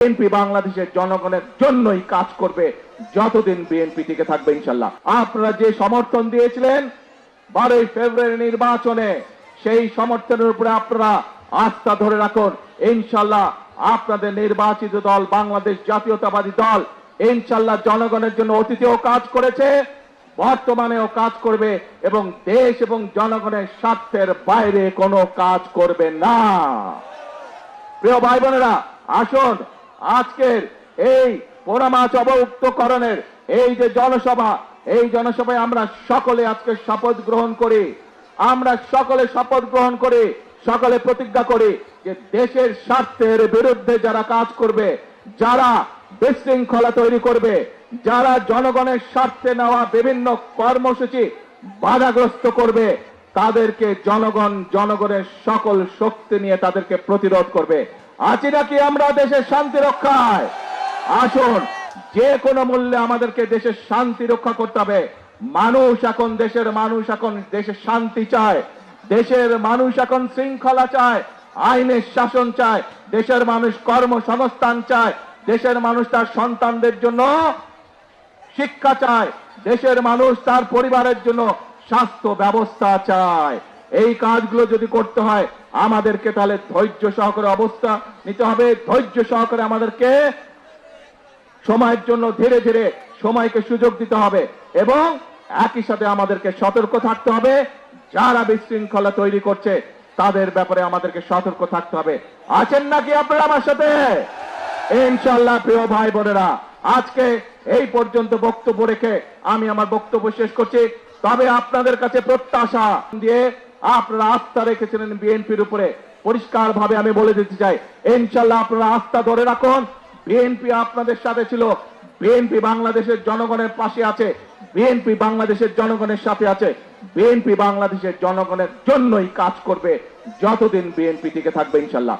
BNP বাংলাদেশের জনগণের জন্যই কাজ করবে যতদিন বিএনপি টিকে থাকবে ইনশাল্লাহ। আপনারা যে সমর্থন দিয়েছিলেন 12 ফেব্রুয়ারি নির্বাচনে, সেই সমর্থনের উপরে আপনারা আস্থা ধরে রাখুন। ইনশাল্লাহ আপনাদের নির্বাচিত দল বাংলাদেশ জাতীয়তাবাদী দল ইনশাল্লাহ জনগণের জন্য অতীতেও কাজ করেছে, বর্তমানেও কাজ করবে এবং দেশ এবং জনগণের স্বার্থের বাইরে কোনো কাজ করবে না। প্রিয় ভাই বোনেরা, আসুন আজকের এই পোড়ামাছ অবমুক্তকরণের এই যে জনসভা, এই জনসভায় আমরা সকলে আজকে শপথ গ্রহণ করি। আমরা সকলে শপথ গ্রহণ করি, সকলে প্রতিজ্ঞা করি যে দেশের স্বার্থের বিরুদ্ধে যারা কাজ করবে, যারা বিশৃঙ্খলা তৈরি করবে, যারা জনগণের স্বার্থে নেওয়া বিভিন্ন কর্মসূচি বাধাগ্রস্ত করবে, তাদেরকে জনগণের সকল শক্তি নিয়ে তাদেরকে প্রতিরোধ করবে। আছি নাকি আমরা দেশের শান্তি রক্ষায়? আসুন, যে কোনো মূল্যে আমাদেরকে দেশের শান্তি রক্ষা করতে হবে। দেশের মানুষ এখন দেশের শান্তি চায়, দেশের মানুষ এখন শৃঙ্খলা চায়, আইনের শাসন চায়, দেশের মানুষ কর্মসংস্থান চায়, দেশের মানুষ তার সন্তানদের জন্য শিক্ষা চায়, দেশের মানুষ তার পরিবারের জন্য স্বাস্থ্য ব্যবস্থা চায়। এই কাজগুলো যদি করতে হয় আমাদেরকে তাহলে ধৈর্য সহকারে অবস্থা নিতে হবে, ধৈর্য সহকারে আমাদেরকে সময়ের জন্য ধীরে ধীরে সময়কে সুযোগ দিতে হবে এবং একই সাথে আমাদেরকে সতর্ক থাকতে হবে। যারা বিশৃঙ্খলা তৈরি করছে তাদের ব্যাপারে আমাদেরকে সতর্ক থাকতে হবে। আছেন নাকি আপনারা আমার সাথে? ইনশাআল্লাহ। প্রিয় ভাই বোনেরা, আজকে এই পর্যন্ত বক্তব্য রেখে আমি আমার বক্তব্য শেষ করছি। তবে আপনাদের কাছে প্রত্যাশা দিয়ে আপনারা আস্থা রেখেছিলেন বিএনপির উপরে, পরিষ্কার ভাবে আমি বলে দিতে চাই, ইনশাআল্লাহ আপনারা আস্থা ধরে রাখুন। বিএনপি আপনাদের সাথে ছিল, বিএনপি বাংলাদেশের জনগণের পাশে আছে, বিএনপি বাংলাদেশের জনগণের সাথে আছে, বিএনপি বাংলাদেশের জনগণের জন্যই কাজ করবে যতদিন বিএনপি টিকে থাকবে ইনশাআল্লাহ।